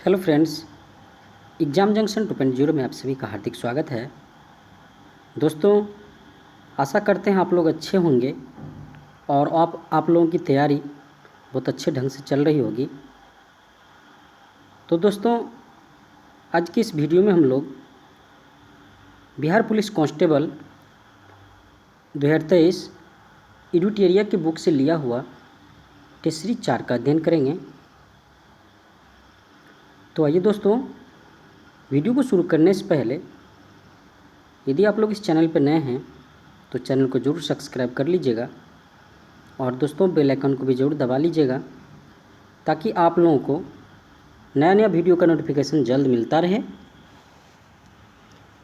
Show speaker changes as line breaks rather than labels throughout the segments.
Hello friends, exam junction 2.0 में आप सभी का हार्दिक स्वागत है। दोस्तों, आशा करते हैं आप लोग अच्छे होंगे और आप लोगों की तैयारी बहुत अच्छे ढंग से चल रही होगी। तो दोस्तों, आज की इस वीडियो में हम लोग बिहार पुलिस कांस्टेबल 2023 एडिटोरियल की बुक से लिया हुआ टेस्ट सीरीज 4 का अध्ययन करेंगे। तो आइए दोस्तों, वीडियो को शुरू करने से पहले यदि आप लोग इस चैनल पर नए हैं तो चैनल को ज़रूर सब्सक्राइब कर लीजिएगा और दोस्तों बेल आइकन को भी ज़रूर दबा लीजिएगा ताकि आप लोगों को नया नया वीडियो का नोटिफिकेशन जल्द मिलता रहे।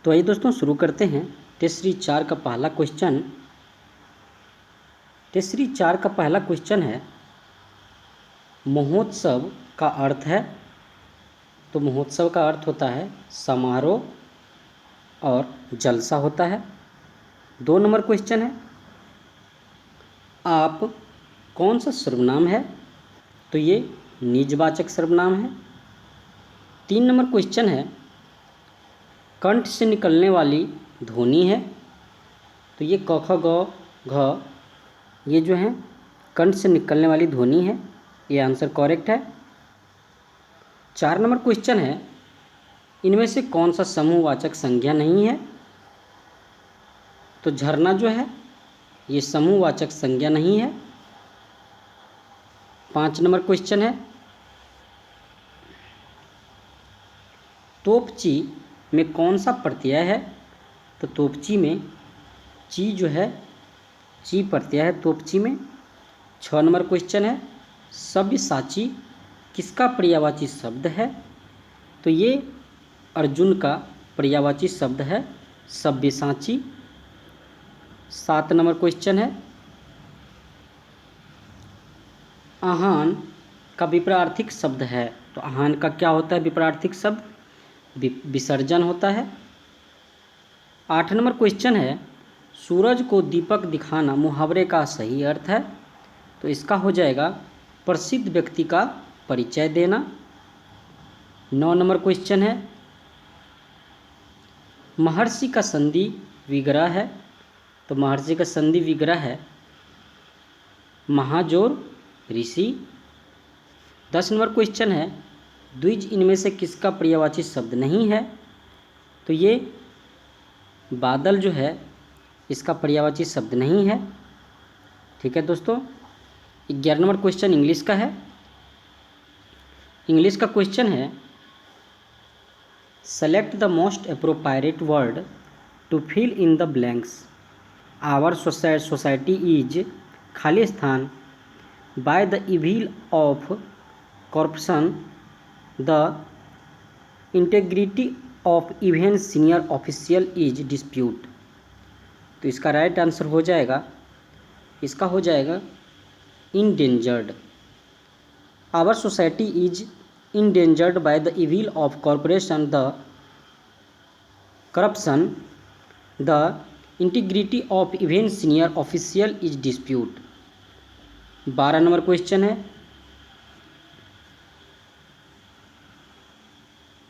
तो आइए दोस्तों शुरू करते हैं। टेस्ट सीरीज 4 का पहला क्वेश्चन है, महोत्सव का अर्थ है। तो महोत्सव का अर्थ होता है समारोह और जलसा होता है। 2 नंबर क्वेश्चन है, आप कौन सा सर्वनाम है? तो ये निजवाचक सर्वनाम है। 3 नंबर क्वेश्चन है, कंठ से निकलने वाली ध्वनि है। तो ये क ख ग घ ये जो है कंठ से निकलने वाली ध्वनि है। ये आंसर करेक्ट है। 4 नंबर क्वेश्चन है, इनमें से कौन सा समूहवाचक संज्ञा नहीं है? तो झरना जो है ये समूहवाचक संज्ञा नहीं है। 5 नंबर क्वेश्चन है, तोपची में कौन सा प्रत्यय है? तो तोपची में ची जो है ची प्रत्यय है तोपची में। 6 नंबर क्वेश्चन है, सब्यसाची किसका पर्यायवाची शब्द है? तो ये अर्जुन का पर्यायवाची शब्द है सब्यसाची। 7 नंबर क्वेश्चन है, आहान का विपरीतार्थक शब्द है। तो आहान का क्या होता है विपरीतार्थक शब्द? विसर्जन होता है। 8 नंबर क्वेश्चन है, सूरज को दीपक दिखाना मुहावरे का सही अर्थ है। तो इसका हो जाएगा प्रसिद्ध व्यक्ति का परिचय देना। 9 नंबर क्वेश्चन है, महर्षि का संधि विग्रह है। तो महर्षि का संधि विग्रह है महाजोर ऋषि। 10 नंबर क्वेश्चन है, द्विज इनमें से किसका पर्यायवाची शब्द नहीं है? तो ये बादल जो है इसका पर्यायवाची शब्द नहीं है। ठीक है दोस्तों। 11 नंबर क्वेश्चन इंग्लिश का है। इंग्लिश का क्वेश्चन है, select the most appropriate word to fill in the blanks. Our society is खाली स्थान by the evil of corruption the integrity of even senior official is dispute. तो इसका right answer हो जाएगा endangered. Our society is endangered by the evil of corporation the corruption the integrity of even senior official is dispute. 12 number question है,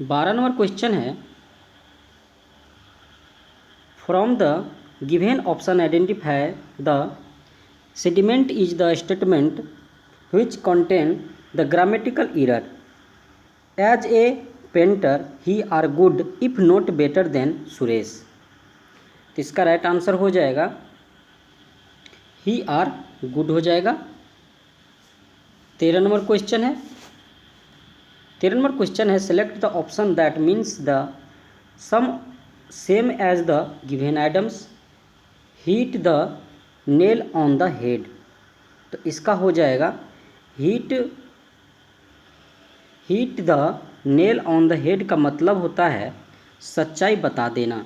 12 number question है, from the given option identify the sediment is the statement which contain the grammatical error. As a painter he are good if not better than Suresh. तो इसका right answer हो जाएगा ही are good हो जाएगा। 13 number question है, 13 number question है, select the option that means the same same as the given items. Hit the nail on the head. तो इसका हो जाएगा hit the nail on the head का मतलब होता है सच्चाई बता देना।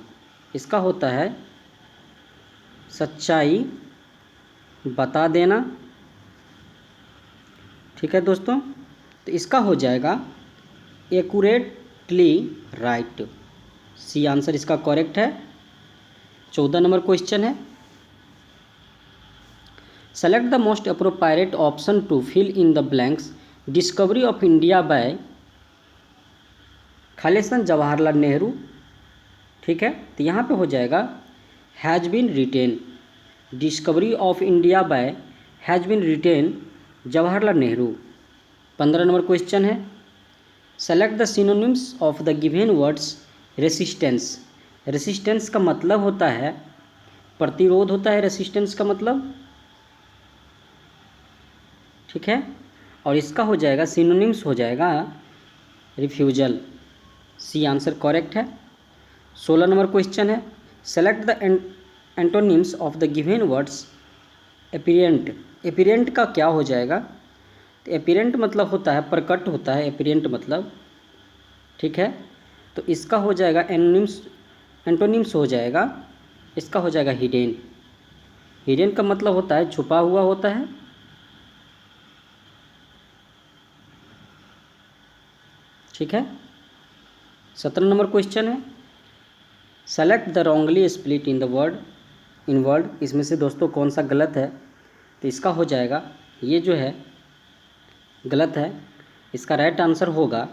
इसका होता है सच्चाई बता देना। ठीक है दोस्तों। तो इसका हो जाएगा एक्यूरेटली राइट। सी आंसर इसका करेक्ट है। 14 नंबर क्वेश्चन है, select the most appropriate option to fill in the blanks. Discovery of India by Khalistan Jawaharlal Nehru, ठीक है। तो यहाँ पे हो जाएगा has been written, discovery of India by has been written Jawaharlal Nehru. 15 number question है, select the synonyms of the given words resistance. Resistance का मतलब होता है प्रतिरोध होता है, रेसिस्टेंस का मतलब, ठीक है। और इसका हो जाएगा सिनोनिम्स हो जाएगा रिफ्यूजल। सी आंसर करेक्ट है। 16 नंबर क्वेश्चन है, select the antonyms of the given words apparent. Apparent का क्या हो जाएगा? तो एपिरेंट मतलब होता है प्रकट होता है, एपिरेंट मतलब, ठीक है। तो इसका हो जाएगा एंटोनिम्स हो जाएगा, इसका हो जाएगा हिडन। हिडन का मतलब होता है छुपा हुआ होता है, ठीक है। 17 नंबर क्वेश्चन है, select the wrongly split in the word in word. इसमें से दोस्तों कौन सा गलत है? तो इसका हो जाएगा, ये जो है गलत है, इसका राइट आंसर होगा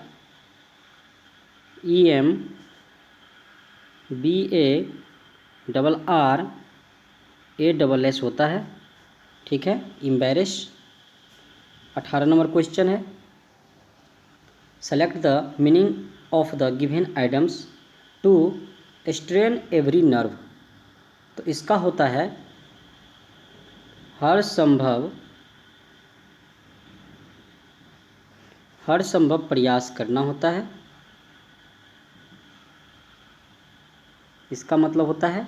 EMBARRASS होता है, ठीक है, एम्बैरेस। 18 नंबर क्वेश्चन है, select the meaning of the given items to strain every nerve. तो इसका होता है हर संभव प्रयास करना होता है, इसका मतलब होता है।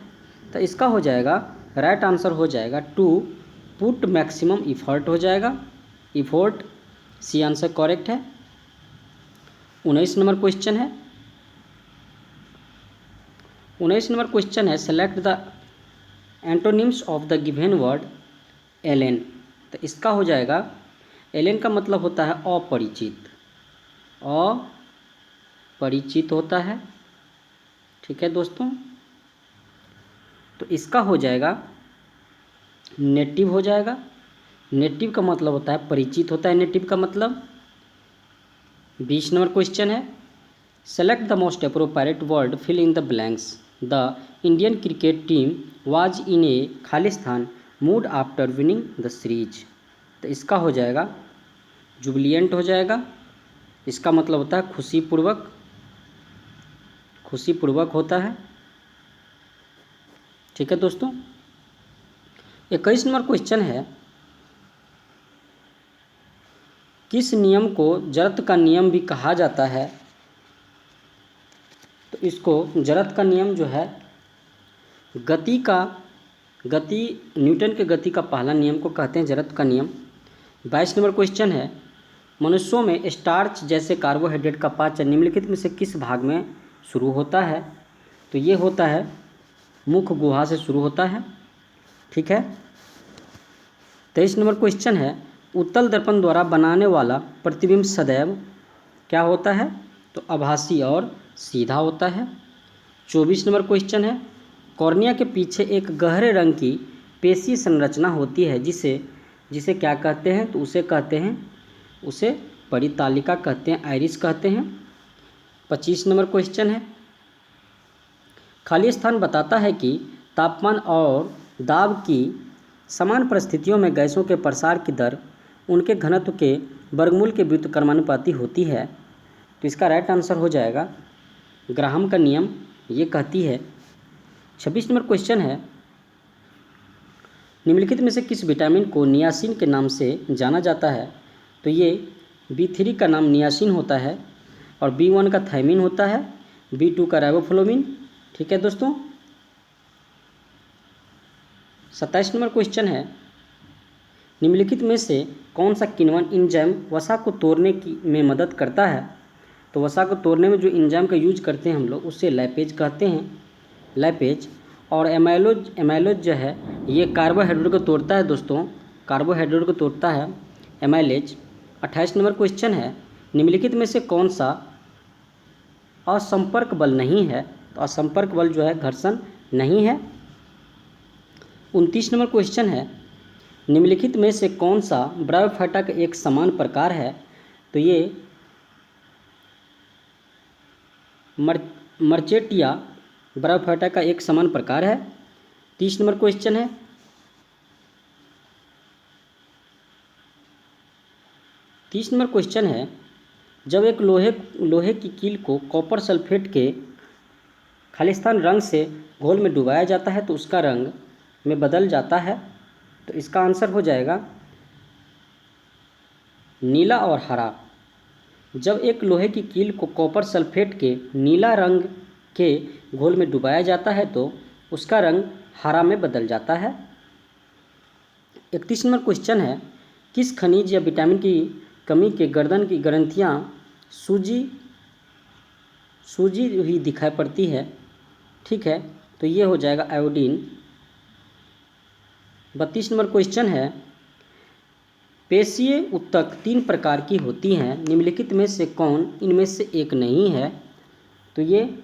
तो इसका हो जाएगा राइट आंसर हो जाएगा टू पुट मैक्सिमम इफर्ट हो जाएगा, इफोर्ट। सी आंसर करेक्ट है। 19 नंबर क्वेश्चन है, 19 नंबर क्वेश्चन है, select the antonyms of the given word alien. तो इसका हो जाएगा, एलेन का मतलब होता है अपरिचित, अपरिचित होता है, ठीक है दोस्तों। तो इसका हो जाएगा नेटिव हो जाएगा। नेटिव का मतलब होता है परिचित होता है, नेटिव का मतलब। 20 नंबर क्वेश्चन है, select the most appropriate word fill in the blanks. The Indian cricket team was in a Khalistan mood after winning the series. तो इसका हो जाएगा जुबिलियंट हो जाएगा, इसका मतलब होता है खुशीपूर्वक, खुशीपूर्वक होता है, ठीक है दोस्तों। 21 नंबर क्वेश्चन है, किस नियम को जरत का नियम भी कहा जाता है? तो इसको जरत का नियम जो है न्यूटन के गति का पहला नियम को कहते हैं जरत का नियम। 22 नंबर क्वेश्चन है, मनुष्यों में स्टार्च जैसे कार्बोहाइड्रेट का पाचन निम्नलिखित में से किस भाग में शुरू होता है? तो ये होता है मुख गुहा से शुरू होता है, ठीक है। 23 नंबर क्वेश्चन है, उत्तल दर्पण द्वारा बनाने वाला प्रतिबिंब सदैव क्या होता है? तो आभासी और सीधा होता है। 24 नंबर क्वेश्चन है, कॉर्निया के पीछे एक गहरे रंग की पेशी संरचना होती है जिसे क्या कहते हैं? तो उसे परितालिका कहते हैं, आइरिस कहते हैं। 25 नंबर क्वेश्चन है, खाली स्थान बताता है कि तापमान और दाब की समान परिस्थितियों में गैसों के प्रसार की दर उनके घनत्व के वर्गमूल के व्युत्क्रमानुपाती होती है। तो इसका राइट आंसर हो जाएगा ग्राहम का नियम ये कहती है। 26 नंबर क्वेश्चन है, निम्नलिखित में से किस विटामिन को नियासिन के नाम से जाना जाता है? तो ये B3 का नाम नियासिन होता है और B1 का थायमिन होता है, B2 का राइबोफ्लोविन, ठीक है दोस्तों। 27 नंबर क्वेश्चन है, निम्नलिखित में से कौन सा किण्वन एंजाइम वसा को तोड़ने में मदद करता है? तो वसा को तोड़ने में जो एंजाइम का यूज करते हैं हम लोग उसे लैपेज कहते हैं, लैपेज। और एमाइलोज जो है ये कार्बोहाइड्रेट को तोड़ता है दोस्तों, कार्बोहाइड्रेट को तोड़ता है एमाइलेज। 28 नंबर क्वेश्चन है, निम्नलिखित में से कौन सा असंपर्क बल नहीं है? तो असंपर्क बल जो है घर्षण नहीं है। 29 नंबर क्वेश्चन है, निम्नलिखित में से कौन सा ब्रायोफाइटा का एक समान प्रकार है? तो ये मर मर्चेटिया ब्रायोफाइटा का एक समान प्रकार है। 30 नंबर क्वेश्चन है, जब एक लोहे की कील को कॉपर सल्फेट के खालिस्तान रंग से घोल में डुबाया जाता है तो उसका रंग में बदल जाता है। तो इसका आंसर हो जाएगा नीला और हरा। जब एक लोहे की कील को कॉपर सल्फेट के नीला रंग के घोल में डुबाया जाता है तो उसका रंग हरा में बदल जाता है। 31 नंबर क्वेश्चन है, किस खनिज या विटामिन की कमी के गर्दन की ग्रंथियां सूजी हुई दिखाई पड़ती है? ठीक है, तो ये हो जाएगा आयोडीन। 32 नंबर क्वेश्चन है, पेशीय ऊतक 3 प्रकार की होती हैं, निम्नलिखित में से कौन इनमें से एक नहीं है? तो ये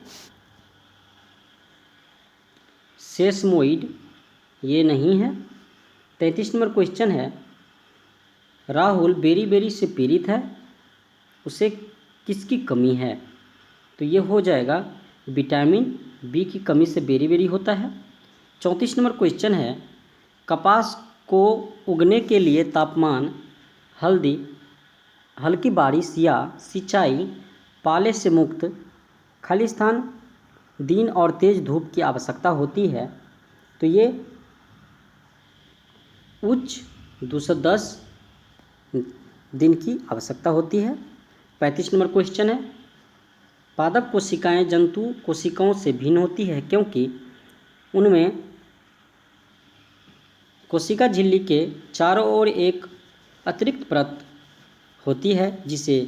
सेसमोइड ये नहीं है। 33 नंबर क्वेश्चन है, राहुल बेरी से पीड़ित है, उसे किसकी कमी है? तो ये हो जाएगा विटामिन बी की कमी से बेरी होता है। 34 नंबर क्वेश्चन है, कपास को उगने के लिए तापमान, हल्की बारिश या सिंचाई, पाले से मुक्त खालिस्तान, दिन और तेज धूप की आवश्यकता होती है? तो ये उच्च 210 दिन की आवश्यकता होती है। 35 नंबर क्वेश्चन है, पादप कोशिकाएं जंतु कोशिकाओं से भिन्न होती है क्योंकि उनमें कोशिका झिल्ली के चारों ओर एक अतिरिक्त परत होती है जिसे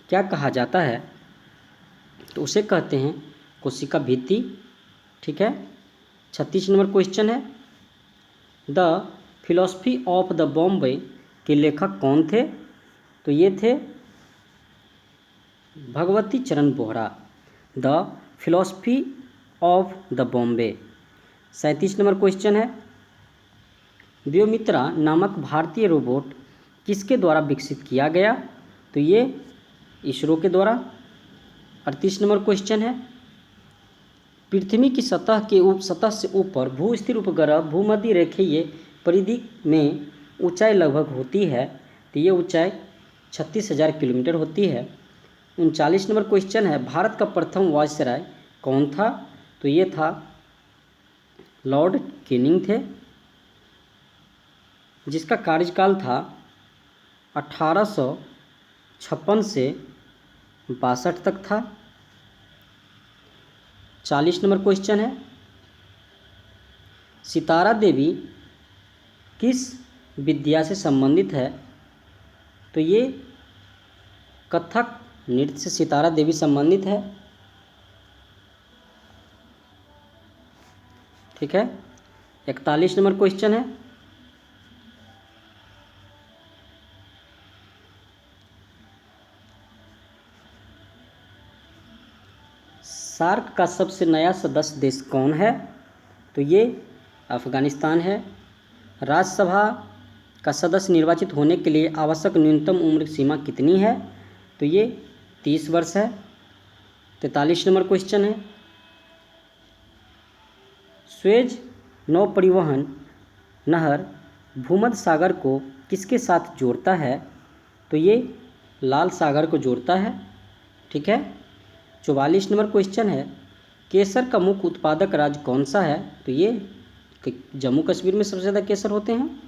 क्या कहा जाता है? तो उसे कहते हैं कोशिका भित्ति। ठीक है। 36 नंबर क्वेश्चन है, the philosophy of the Bombay के लेखक कौन थे? तो ये थे भगवती चरण Bohra. The philosophy of the Bombay. 37 number question है, व्योमित्रा नामक भारतीय रोबोट किसके द्वारा विकसित किया गया? तो ये इसरो के द्वारा। 38 नंबर क्वेश्चन है, पृथ्वी की सतह से ऊपर भूस्थिर उपग्रह भूमध्य रेखीय परिधि में ऊंचाई लगभग होती है? तो ये ऊंचाई 36,000 किलोमीटर होती है। 39 नंबर क्वेश्चन है, भारत का प्रथम वायसराय कौन था? तो ये था लॉर्ड कैनिंग थे, जिसका कार्यकाल था 1856 से 62 तक था। 40 नंबर क्वेश्चन है, सितारा देवी किस विद्या से संबंधित है? तो ये कथक नृत्य से सितारा देवी संबंधित है। ठीक है। 41 नंबर क्वेश्चन है, सार्क का सबसे नया सदस्य देश कौन है? तो ये अफगानिस्तान है। राज्यसभा का सदस्य निर्वाचित होने के लिए आवश्यक न्यूनतम उम्र सीमा कितनी है? तो ये 30 वर्ष है। 43 नंबर क्वेश्चन है, स्वेज नौ परिवहन नहर भूमध्य सागर को किसके साथ जोड़ता है? तो ये लाल सागर को जोड़ता है। ठीक है। 44 नंबर क्वेश्चन है, केसर का मुख्य उत्पादक राज्य कौन सा है? तो ये जम्मू कश्मीर में सबसे ज़्यादा केसर होते हैं।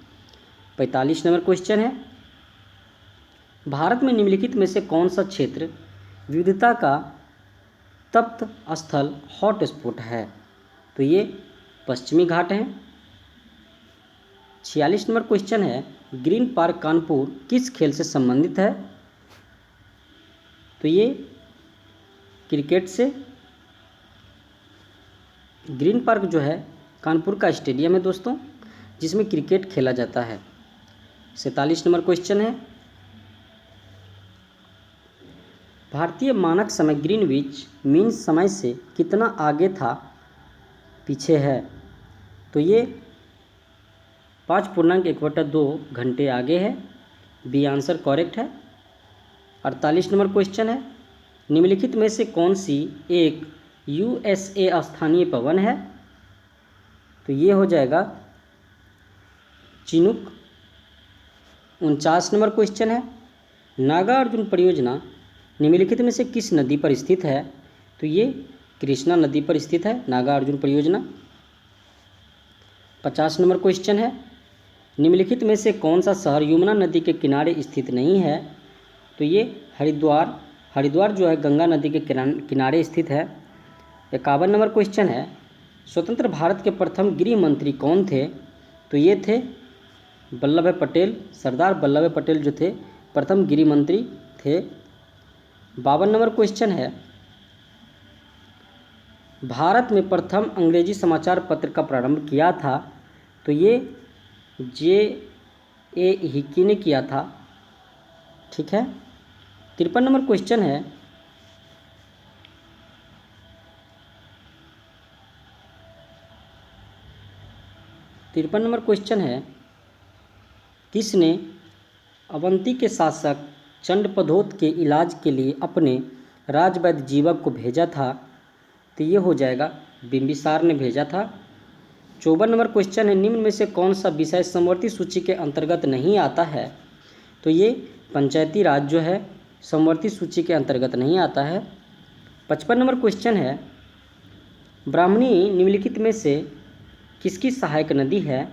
45 नंबर क्वेश्चन है, भारत में निम्नलिखित में से कौन सा क्षेत्र विविधता का तप्त स्थल हॉट स्पॉट है? तो ये पश्चिमी घाट हैं। 46 नंबर क्वेश्चन है, ग्रीन पार्क कानपुर किस खेल से संबंधित है? तो ये क्रिकेट से। ग्रीन पार्क जो है कानपुर का स्टेडियम है दोस्तों, जिसमें क्रिकेट खेला जाता है। 47 नंबर क्वेश्चन है, भारतीय मानक समय ग्रीनविच मीन समय से कितना आगे था पीछे है? तो ये 5.1/2 घंटे आगे है। बी आंसर करेक्ट है। 48 नंबर क्वेश्चन है, निम्नलिखित में से कौन सी एक USA स्थानीय पवन है? तो ये हो जाएगा चिनूक। 49 नंबर क्वेश्चन है, नागार्जुन परियोजना निम्नलिखित में से किस नदी पर स्थित है? तो ये कृष्णा नदी पर स्थित है नागार्जुन परियोजना। 50 नंबर क्वेश्चन है, निम्नलिखित में से कौन सा शहर यमुना नदी के किनारे स्थित नहीं है? तो ये हरिद्वार। हरिद्वार जो है गंगा नदी के किनारे स्थित है। 51 नंबर क्वेश्चन है, स्वतंत्र भारत के प्रथम गृह मंत्री कौन थे? तो ये थे वल्लभ भाई पटेल। सरदार वल्लभ भाई पटेल जो थे प्रथम गृह मंत्री थे। 52 नंबर क्वेश्चन है, भारत में प्रथम अंग्रेजी समाचार पत्र का प्रारंभ किया था? तो ये J.A. हिकी ने किया था। ठीक है। 53 नंबर क्वेश्चन है, किसने अवंती के शासक चंडप्रद्योत के इलाज के लिए अपने राजवैद्य जीवक को भेजा था? तो ये हो जाएगा बिंबिसार ने भेजा था। 54 नंबर क्वेश्चन है, निम्न में से कौन सा विषय समवर्ती सूची के अंतर्गत नहीं आता है? तो ये पंचायती राज जो है समवर्ती सूची के अंतर्गत नहीं आता है। 55 नंबर क्वेश्चन है, ब्राह्मणी निम्नलिखित में से किसकी सहायक नदी है?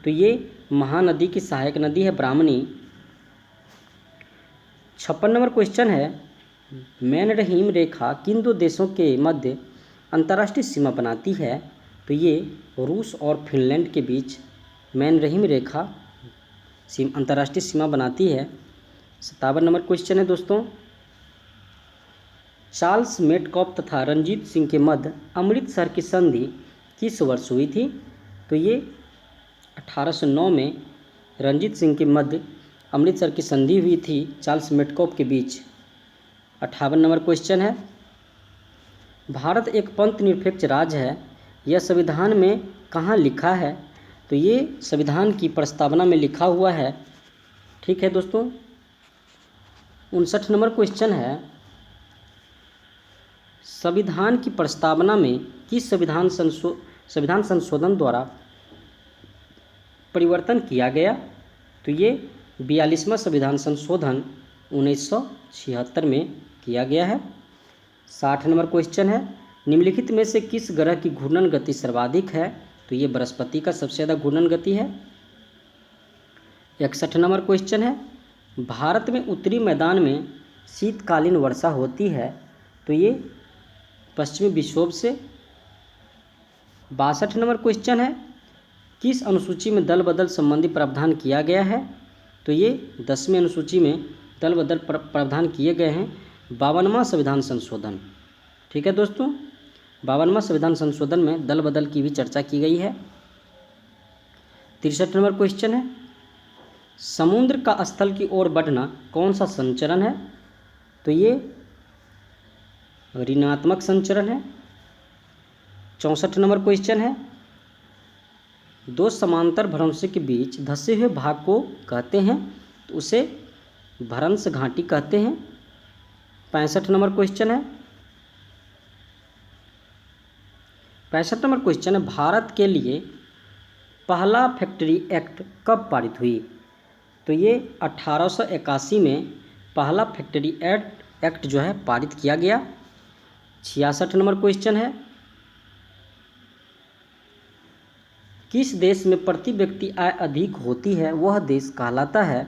तो ये महानदी की सहायक नदी है ब्राह्मणी। 56 नंबर क्वेश्चन है, मैनरहीम रेखा किन दो देशों के मध्य अंतर्राष्ट्रीय सीमा बनाती है? तो ये रूस और फिनलैंड के बीच मैनरहीम रेखा अंतर्राष्ट्रीय सीमा बनाती है। 57 नंबर क्वेश्चन है दोस्तों, चार्ल्स मेटकॉफ तथा रंजीत सिंह के मध्य अमृतसर की संधि किस वर्ष हुई थी? तो ये 1809 में रंजीत सिंह के मध्य अमृतसर की संधि हुई थी चार्ल्स मेटकॉफ के बीच। 58 नंबर क्वेश्चन है, भारत एक पंथ निरपेक्ष राज्य है, यह संविधान में कहाँ लिखा है? तो ये संविधान की प्रस्तावना में लिखा हुआ है। ठीक है दोस्तों। 59 नंबर क्वेश्चन है, संविधान की प्रस्तावना में किस संविधान संशोधन द्वारा परिवर्तन किया गया? तो ये 42वां संविधान संशोधन 1976 में किया गया है। 60 नंबर क्वेश्चन है, निम्नलिखित में से किस ग्रह की घूर्णन गति सर्वाधिक है? तो ये बृहस्पति का सबसे ज़्यादा घूर्णन गति है। 61 नंबर क्वेश्चन है, भारत में उत्तरी मैदान में शीतकालीन वर्षा होती है? तो ये पश्चिमी विक्षोभ से। 62 नंबर क्वेश्चन है, किस अनुसूची में दल बदल संबंधी प्रावधान किया गया है? तो ये 10वीं अनुसूची में दल बदल प्रावधान किए गए हैं। 52वां संविधान संशोधन। ठीक है दोस्तों, 52वां संविधान संशोधन में दल बदल की भी चर्चा की गई है। 63 नंबर क्वेश्चन है, समुद्र का स्थल की ओर बढ़ना कौन सा संचरण है? तो ये ऋणात्मक संचरण है। 64 नंबर क्वेश्चन है, दो समांतर भ्रंश के बीच धंसे हुए भाग को कहते हैं? तो उसे भ्रंश घाटी कहते हैं। 65 नंबर क्वेश्चन है, 65 नंबर क्वेश्चन है, भारत के लिए पहला फैक्ट्री एक्ट कब पारित हुई? तो ये 1881 में पहला फैक्ट्री एक्ट जो है पारित किया गया। 66 नंबर क्वेश्चन है, किस देश में प्रति व्यक्ति आय अधिक होती है वह देश कहलाता है?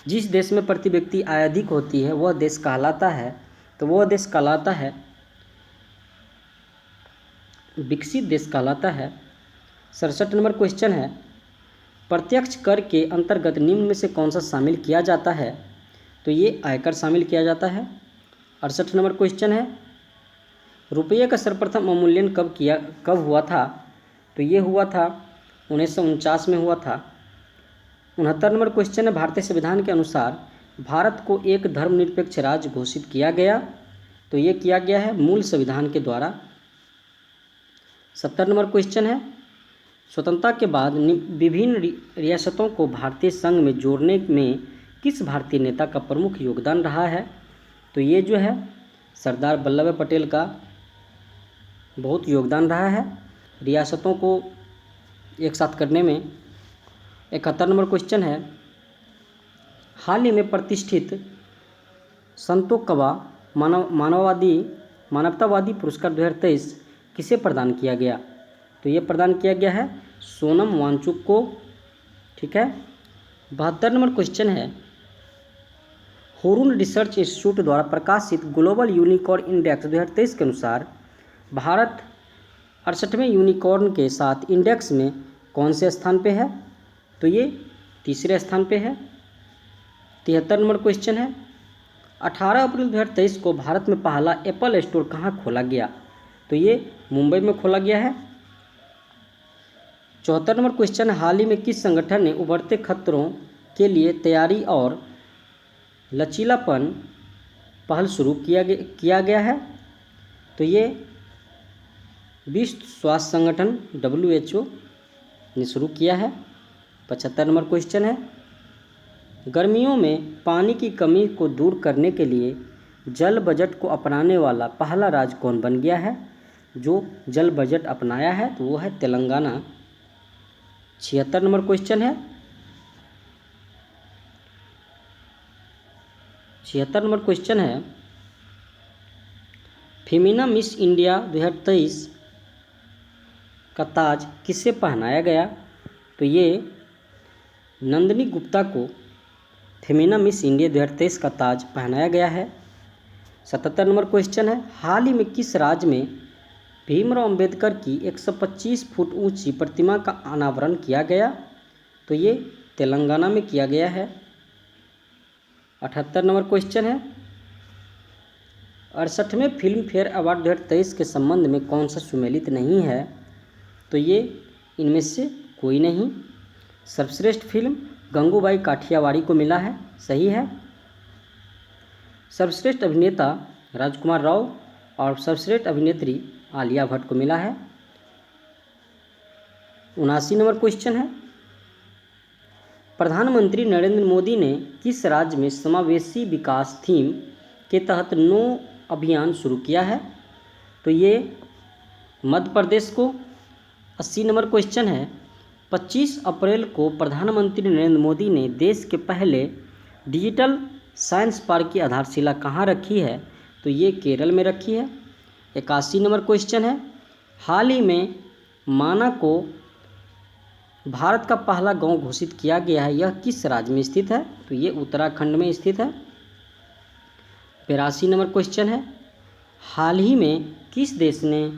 जिस देश में प्रति व्यक्ति आय अधिक होती है वह देश कहलाता है, तो वह देश कहलाता है विकसित देश कहलाता है। 67 नंबर क्वेश्चन है, प्रत्यक्ष कर के अंतर्गत निम्न में से कौन सा शामिल किया जाता है? तो ये आयकर शामिल किया जाता है। 68 नंबर क्वेश्चन है, रुपये का सर्वप्रथम अवमूल्यन कब हुआ था? तो ये हुआ था 1949 में हुआ था। 69 नंबर क्वेश्चन है, भारतीय संविधान के अनुसार भारत को एक धर्मनिरपेक्ष राज्य घोषित किया गया? तो ये किया गया है मूल संविधान के द्वारा। 70 नंबर क्वेश्चन है, स्वतंत्रता के बाद विभिन्न रियासतों को भारतीय संघ में जोड़ने में किस भारतीय नेता का प्रमुख योगदान रहा है? तो ये जो है सरदार वल्लभ भाई पटेल का बहुत योगदान रहा है रियासतों को एक साथ करने में। 71 नंबर क्वेश्चन है, हाल ही में प्रतिष्ठित संतोकबा मानवतावादी पुरस्कार 2023 किसे प्रदान किया गया? तो ये प्रदान किया गया है सोनम वांगचुक को। ठीक है। 72 नंबर क्वेश्चन है, हुरुन रिसर्च इंस्टीट्यूट द्वारा प्रकाशित ग्लोबल यूनिकॉर्न इंडेक्स 2023 के अनुसार भारत 68वें यूनिकॉर्न के साथ इंडेक्स में कौन से स्थान पे है? तो ये तीसरे स्थान पे है। 73 नंबर क्वेश्चन है, 18 अप्रैल 2023 को भारत में पहला एप्पल स्टोर कहाँ खोला गया? तो ये मुंबई में खोला गया है। 74 नंबर क्वेश्चन, हाल ही में किस संगठन ने उभरते खतरों के लिए तैयारी और लचीलापन पहल शुरू किया गया है? तो ये विश्व स्वास्थ्य संगठन WHO ने शुरू किया है। 75 नंबर क्वेश्चन है, गर्मियों में पानी की कमी को दूर करने के लिए जल बजट को अपनाने वाला पहला राज्य कौन बन गया है? जो जल बजट अपनाया है तो वो है तेलंगाना। 76 नंबर क्वेश्चन है, 76 नंबर क्वेश्चन है, फेमिना मिस इंडिया 2023 का ताज किसे पहनाया गया? तो ये नंदिनी गुप्ता को फेमिना मिस इंडिया 2023 का ताज पहनाया गया है। 77 नंबर क्वेश्चन है, हाल ही में किस राज्य में भीमराव अंबेडकर की 125 फुट ऊंची प्रतिमा का अनावरण किया गया? तो ये तेलंगाना में किया गया है। 78 नंबर क्वेश्चन है, 68वें फिल्म फेयर अवार्ड 2023 के संबंध में कौन सा सुमेलित नहीं है? तो ये इनमें से कोई नहीं। सर्वश्रेष्ठ फिल्म गंगूबाई काठियावाड़ी को मिला है, सही है। सर्वश्रेष्ठ अभिनेता राजकुमार राव और सर्वश्रेष्ठ अभिनेत्री आलिया भट्ट को मिला है। 79 नंबर क्वेश्चन है, प्रधानमंत्री नरेंद्र मोदी ने किस राज्य में समावेशी विकास थीम के तहत 9 अभियान शुरू किया है? तो ये मध्य प्रदेश को। 80 नंबर क्वेश्चन है, 25 अप्रैल को प्रधानमंत्री नरेंद्र मोदी ने देश के पहले डिजिटल साइंस पार्क की आधारशिला कहाँ रखी है? तो ये केरल में रखी है। 81 नंबर क्वेश्चन है, हाल ही में माना को भारत का पहला गांव घोषित किया गया है, यह किस राज्य में स्थित है? तो ये उत्तराखंड में स्थित है। 82 नंबर क्वेश्चन है, हाल ही में किस देश ने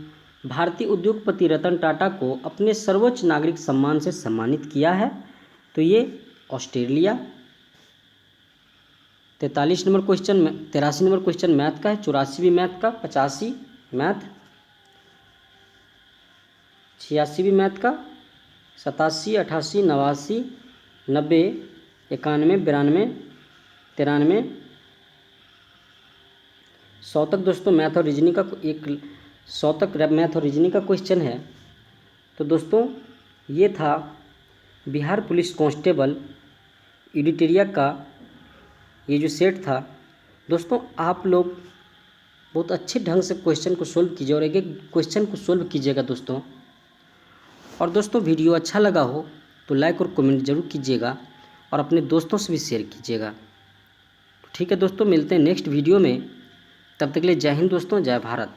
भारतीय उद्योगपति रतन टाटा को अपने सर्वोच्च नागरिक सम्मान से सम्मानित किया है? तो ये ऑस्ट्रेलिया। 83 नंबर क्वेश्चन मैथ का है, 84 भी मैथ का, 85 मैथ, 86 भी मैथ का, 87, 88, 89, 90, 91, 92, 93, 100 तक दोस्तों मैथ और रीजनिंग का 100 तक मैथ और रीजनिंग का क्वेश्चन है। तो दोस्तों ये था बिहार पुलिस कांस्टेबल एडिटोरिया का ये जो सेट था। दोस्तों आप लोग बहुत अच्छे ढंग से क्वेश्चन को सोल्व कीजिए और एक एक क्वेश्चन को सोल्व कीजिएगा दोस्तों। और दोस्तों वीडियो अच्छा लगा हो तो लाइक और कमेंट जरूर कीजिएगा और अपने दोस्तों से भी शेयर कीजिएगा। ठीक है दोस्तों, मिलते हैं नेक्स्ट वीडियो में। तब तक के लिए जय हिंद दोस्तों, जय भारत।